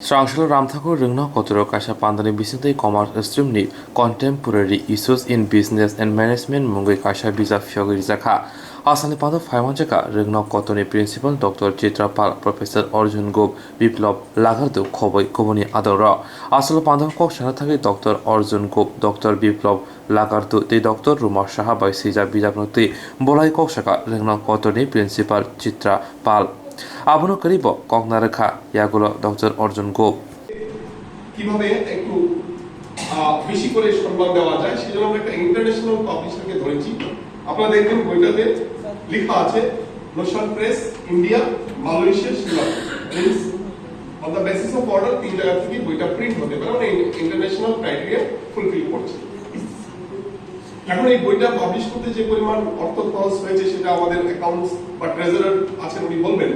Srangshal Ramthakur Ringno Kotoro Kasha Pandani Bisinte Commerce Extremely Contemporary Issues in Business and Management Mungai Kasha Biza Fiogirizaka Asani Pando Faimanjaka Ringno Kotoni Principal Dr. Chitra Pal Professor Arjun Gop Biplop Lagardu Koboi Koboni Adora Asalo Pando Kok Shanathagi Dr. Arjun Gop Dr. Biplop Lagardu the Dr. Rumar Shaha by Sija Bidagnoti Bolai Kokshaka Ringno Kotoni Principal Chitra Pal আবনো করিব কগনারেখা ইয়াগুলো doctor Arjun গোপ কিভাবে একটু বেশি করে সম্মান দেওয়া যায় সেজন্য আমরা একটা ইন্টারন্যাশনাল পাবলিশারকে ধরেছি। আপনারা দেখবেন বইটাতে লেখা আছে Notion press India Malaysia Singapore means on the basis of order তিন জায়গা থেকে বইটা প্রিন্ট হতে পারে মানে ইন্টারন্যাশনাল ক্রাইটেরিয়া ফুলফিল করছে। এখন এই বইটা পাবলিশ করতে যে পরিমাণ অর্থ খরচ হয়েছে সেটা আমাদের অ্যাকাউন্টস বা ট্রেজারার আছেন উনি বলবেন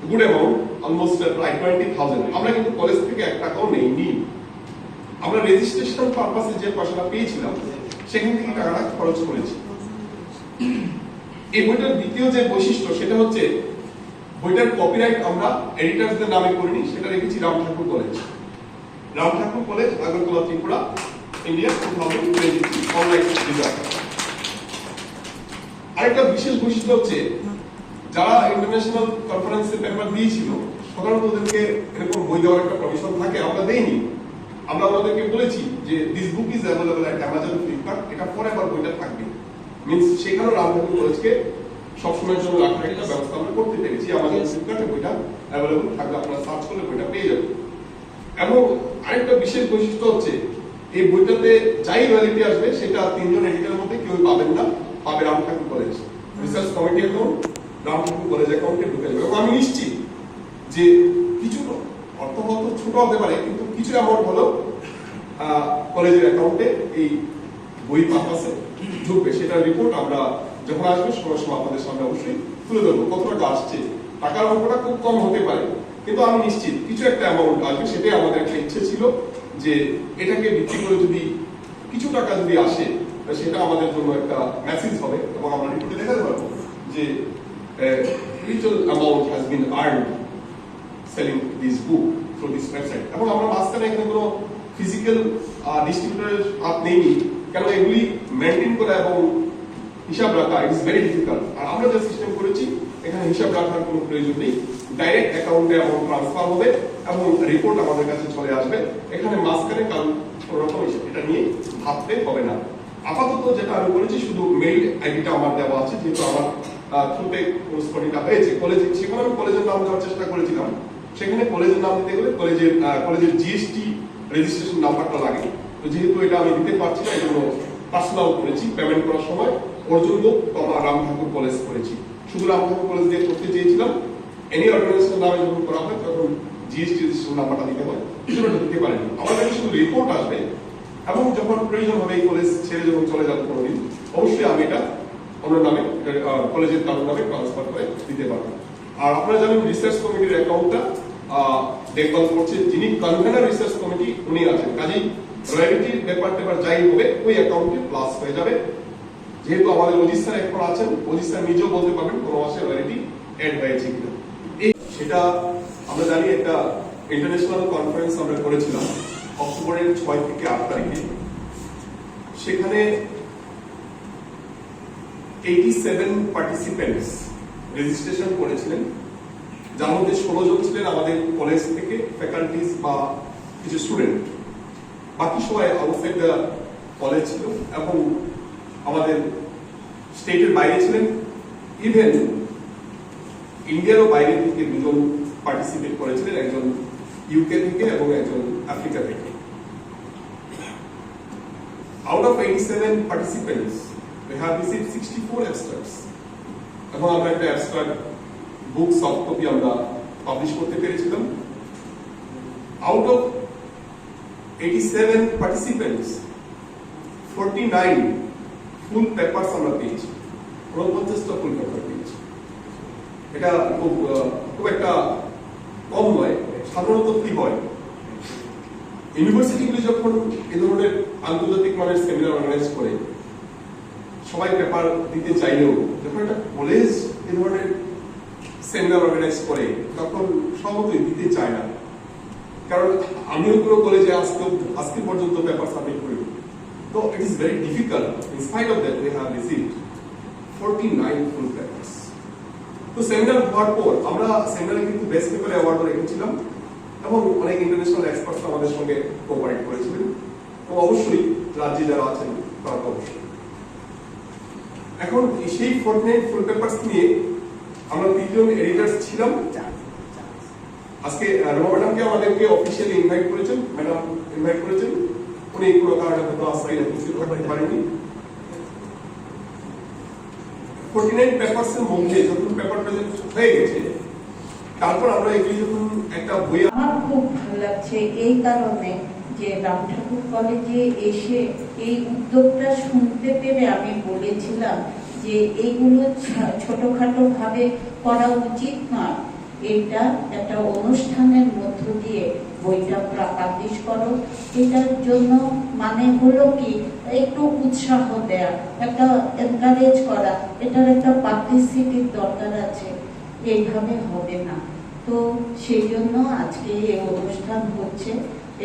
গুড অ্যামাউন্ট অলমোস্ট প্রায় 20,000। আমরা কিন্তু কলেজ থেকে 1 টাকাও নেইনি, আমরা রেজিস্ট্রেশন পারপাসে যে পয়সাটা পেয়েছিলাম সেখান থেকে টাকাটা খরচ করেছি। এই বইটার দ্বিতীয় যে বৈশিষ্ট্য সেটা হচ্ছে বইটার কপিরাইট আমরা এডিটরদের নামে করিনি, সেটা রেখেছি Ram Thakur college, Ram Thakur college Agartala Tripura India 2023 online result. আরেকটা বিশেষ বৈশিষ্ট্য হচ্ছে যারা ইন্টারন্যাশনাল কনফারেন্সে পেপার দিয়েছিল সাধারণত ওদেরকে এরকম বই দেওয়ার একটা প্রভিশন থাকে, আমরা দেইনি। আমরা ওদেরকে বলেছি যে this book is available at Amazon Flipkart, এটা ফরএভার বইটা থাকবে। মিন্স সেখানেও রামধাকুর কলেজকে সবসময়ের জন্য রাখার একটা ব্যবস্থা আমরা করতে পেরেছি। অ্যামাজন ফ্লিপকার্টে বইটা অ্যাভেলেবল থাকবে, আপনারা সার্চ করলে বইটা পেয়ে যাবেন। এবং আরেকটা বিশেষ বৈশিষ্ট্য হচ্ছে এই বইটাতে যাই রয়্যালিটি আসবে সেটা 3 জন এডিটরের মধ্যে কেউ পাবেন না, পাবে Ram Thakur college research committee account, Ram Thakur college অ্যাকাউন্টে ঢুকে যাবে। এবং আমি নিশ্চিত যে কিছু অর্থ হয়তো ছোট হতে পারে কিন্তু কিছু অ্যামাউন্ট হলেও কলেজের অ্যাকাউন্টে এই বই পারপাসে ঢুকবে। সেটার রিপোর্ট আমরা যখন আসবে সময় সময় আপনাদের সামনে অবশ্যই তুলে ধরবো কত টাকা আসছে। টাকার অঙ্কটা খুব কম হতে পারে কিন্তু আমি নিশ্চিত কিছু একটা অ্যামাউন্ট আসবে। সেটাই আমাদের একটা ইচ্ছে ছিল যে এটাকে ভিত্তি করে যদি কিছু টাকা যদি আসে সেটা আমাদের জন্য একটা মেসেজ হবে এবং আমরা রিপোর্টে দেখাতে পারবো যে little amount has been earned selling this book through this website। এবং আমরা মাঝখানে এখানে কোনো ফিজিক্যাল ডিস্ট্রিবিউটরের হাত নেইনি, কেন এগুলি মেনটেন করা এবং হিসাব রাখা ইজ ভেরি ডিফিকাল্ট। আর আমরা যে সিস্টেম করেছি এখানে হিসাব রাখার কোনো প্রয়োজন নেই, ডাইরেক্ট অ্যাকাউন্টে অ্যামাউন্ট ট্রান্সফার হবে এবং রিপোর্ট আমাদের কাছে চলে আসবে। এখানে মাঝখানে কারণ কোনো রকম এটা নিয়ে ভাবতে হবে না। আপাতত যেটা আমি বলেছি শুধু মেইল আইডিটা আমার দেওয়া আছে, যেহেতু আমার থ্রুতে কোর্সপডিটা হয়েছে কলেজে, সেখানে আমি কলেজের নাম দেওয়ার চেষ্টা করেছিলাম। সেখানে কলেজের নাম দিতে গেলে কলেজের জিএসটি রেজিস্ট্রেশন নাম্বারটা লাগে, তো যেহেতু এটা আমি দিতে পারছি না এই জন্য পার্সোনাল করেছি। পেমেন্ট করার সময় অর্জুন গোপ রাম ঠাকুর কলেজ করেছি, শুধু রাম ঠাকুর কলেজ দিয়ে করতে চেয়েছিলাম। এনি অর্গানাইজেশন নামে যখন করা হয় তখন জিএসটি রেজিস্ট্রেশন নাম্বারটা দিতে হয়, সেটা দিতে পারিনি। আমার কাছে শুধু রিপোর্ট আসবে এবং যখন প্রয়োজন হবে এই কলেজ ছেড়ে যখন চলে যাবে কোনোদিন অবশ্যই আমি এটা অন্য নামে কলেজের কারোর নামে ট্রান্সফার করে দিতে পারবো। আর আপনারা জানেন রিসার্চ কমিটির অ্যাকাউন্টটা দেখভাল করছে যিনি কনভেনার রিসার্চ কমিটি উনি আছেন, কাজেই রয়্যালিটির ব্যাপার যাই হবে ওই অ্যাকাউন্টে প্লাস হয়ে যাবে। যেহেতু আমাদের অজিত স্যার এখন আছেন, অজিত স্যার নিজেও বলতে পারবেন কোনো মাসে রয়্যালিটি অ্যাড হয়েছে কিনা। সেটা আমরা জানি একটা ইন্টারন্যাশনাল কনফারেন্স আমরা করেছিলাম অক্টোবরের 6 থেকে 8 তারিখে। সেখানে 87 পার্টিসিপেন্টস রেজিস্ট্রেশন করেছিলেন, যার মধ্যে 16 জন ছিলেন আমাদের কলেজ থেকে ফ্যাকাল্টিজ বা কিছু স্টুডেন্ট, বাকি সবাই আউটসাইড দ্য কলেজ ছিল এবং আমাদের স্টেটের বাইরে ছিলেন। ইভেন ইন্ডিয়ারও বাইরে থেকে 2 জন পার্টিসিপেট করেছিলেন, একজন ইউকে থেকে এবং একজন আফ্রিকা থেকে। Out of 87 participants we have received 64 abstracts এবং আমরা একটা অ্যাবস্ট্রাক্ট বুক সফট কপি আমরা পাবলিশ করতে পেরেছিলাম। Out of 87 participants 49 full papers আমরা পেয়েছি, 49টা ফুল পেপার পেয়েছি। এটা খুব একটা কম নয়, সাধারণত কি হয় ইউনিভার্সিটিগুলি যখন এই ধরনের আন্তর্জাতিক মানের সেমিনার অর্গানাইজ করে সবাই পেপার দিতে চাইলেও যখন একটা কলেজ এই ধরনের সেমিনার অর্গানাইজ করে তখন সবাই দিতে চায় না। কারণ আমিও কোনো কলেজে আজকে পর্যন্ত পেপার সাবমিট করিনি। তো it is very difficult. In spite of that we have received 49 full papers. তো সেমিনার হওয়ার পর আমরা সেমিনারে কিন্তু বেস্ট পেপার অ্যাওয়ার্ডও রেখেছিলাম এবং অনেক ইন্টারন্যাশনাল এক্সপার্টস আমাদের সঙ্গে কোঅপারেট করেছিলেন। তো অবশ্যই রাজ্যে যারা আছেন তারা তো অবশ্যই। এখন সেই 49 ফুল পেপারস নিয়ে আমরা 3 জন এডিটরস ছিলাম। আজকে রমা ম্যাডামকে আমাদেরকে অফিসিয়ালি ইনভাইট করেছেন, ম্যাডাম ইনভাইট করেছেন, উনি কোনো কারণে হয়তো আজকে উপস্থিত হতে পারেননি। 49 পেপারস এর মধ্যে যখন পেপার প্রেজেন্ট হয়ে গেছে, তারপর আমরা এগুলি যখন একটা বই, আমার খুব ভালো লাগছে এই কারণে যে রাম ঠাকুর কলেজে এসে এই উদ্যোগটা শুনতে পেরে আমি বলেছিলাম যে এইগুলো ছোটখাটো ভাবে করা উচিত নয়, এটা একটা অনুষ্ঠানের মধ্য দিয়ে বইটা পাবলিশ করো। এটার জন্য মানে হলো কি একটু উৎসাহ দেয়া, একটা এনকারেজ করা, এটার একটা পাবলিসিটির দরকার আছে, এইভাবে হবে না। তো সেই জন্য আজকে এই অনুষ্ঠান হচ্ছে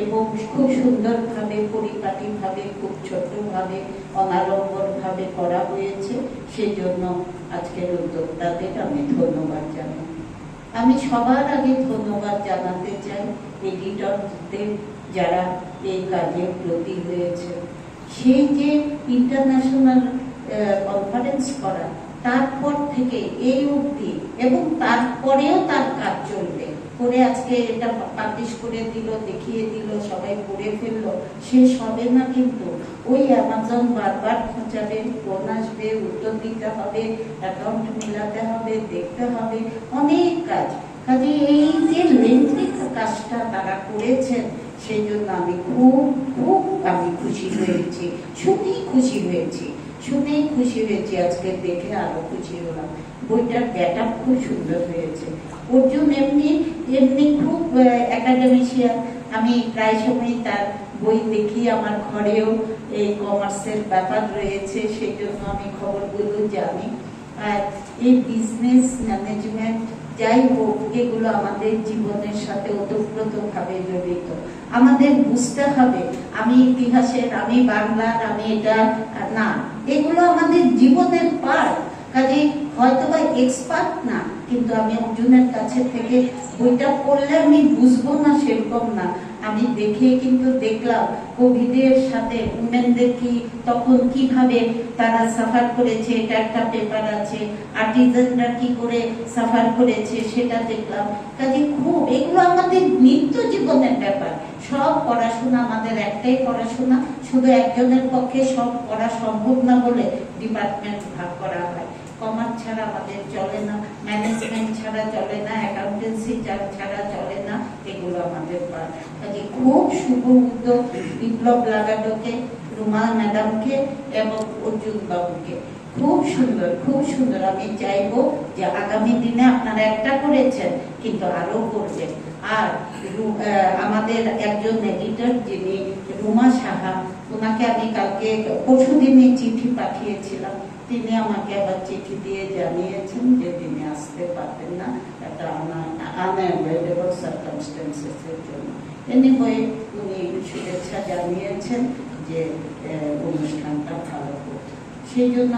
এবং খুব সুন্দরভাবে পরিপাটিভাবে খুব ছোটভাবে অনাড়ম্বরভাবে করা হয়েছে। সেই জন্য আজকের উদ্যোক্তাদের আমি ধন্যবাদ জানাই। আমি সবার আগে ধন্যবাদ জানাতে চাই এডিটরদের যারা এই কাজে ব্রতী হয়েছে। সেই যে ইন্টারন্যাশনাল কনফারেন্স করা, তারপর থেকে এই অবধি এবং তারপরেও তার কাজ চলবে করে আজকে এটা পাবলিশ করে দিল, দেখিয়ে দিল, সবাই পড়ে ফেললো, শেষ হবে না। কিন্তু ওই অ্যামাজন বারবার খোঁজাবে, ফোন আসবে, উত্তর দিতে হবে, অ্যাকাউন্ট মিলাতে হবে, দেখতে হবে, অনেক কাজ। কাজে এই যে লেন্থি কাজটা তারা করেছেন, সেই জন্য আমি খুব খুশি হয়েছি, শুনেই খুশি হয়েছি, আজকে দেখে আরো খুশি হলাম। বইটার গেটআপ খুব সুন্দর হয়েছে। অর্জুন এমনি খুব একাডেমিশিয়ান, আমি প্রায় সময় তার বই দেখি, আমার ঘরেও এই কমার্সের ব্যাপার রয়েছে, সেই জন্য আমি খবরগুলো জানি। আর এই বিজনেস ম্যানেজমেন্ট যাই হোক, এগুলো আমাদের জীবনের সাথে ওতপ্রোতভাবে জড়িত। আমাদের বুঝতে হবে আমি ইতিহাসের, আমি বাংলার, আমি এটা না, এগুলো আমাদের জীবনের পার্ট। কাজে হয়তো বা এক্সপার্ট না, কিন্তু আমি অর্জুনের কাছে থেকে বইটা পড়লে আমি বুঝবো না সেরকম না। আমি দেখে কিন্তু দেখলাম কোভিডের সাথে উমেনদের কি তখন কিভাবে তারা সাফার করেছে, এটা একটা পেপার আছে, আর্টিজানরা কি করে সাফার করেছে সেটা দেখলাম। কাজে খুব এগুলো আমাদের নিত্য জীবনের ব্যাপার। সব পড়াশোনা, আমাদের একটাই পড়াশোনা, শুধু একজনের পক্ষে সব পড়া সম্ভব না বলে ডিপার্টমেন্ট ভাগ করা হয়। কমার্স ছাড়া আমাদের চলে না, ম্যানেজমেন্ট ছাড়া চলে না, অ্যাকাউন্টেন্সি ছাড়া চলে না, এগুলো আমাদের পার্ট। কাজে খুব শুভ উদ্যোগ বিপ্লব লাগাডোকে, রুমা ম্যাডামকে এবং অর্জুন বাবুকে। খুব সুন্দর। আমি চাইবো যে আগামী দিনে আপনারা একটা করেছেন কিন্তু আরো করবেন। আর আমাদের একজন এডিটর যিনি রুমা সাহা, ওনাকে আমি কালকে পরশুদিনে চিঠি পাঠিয়েছিলাম, তিনি আমাকে আবার চিঠি দিয়ে জানিয়েছেন যে তিনি আসতে পারবেন না, একটা আনঅ্যাভয়েডেবল সার্কামস্টেন্সেসের জন্য। এনিওয়ে উনি শুভেচ্ছা জানিয়েছেন যে অনুষ্ঠানটা ভালো হোক, সেই জন্য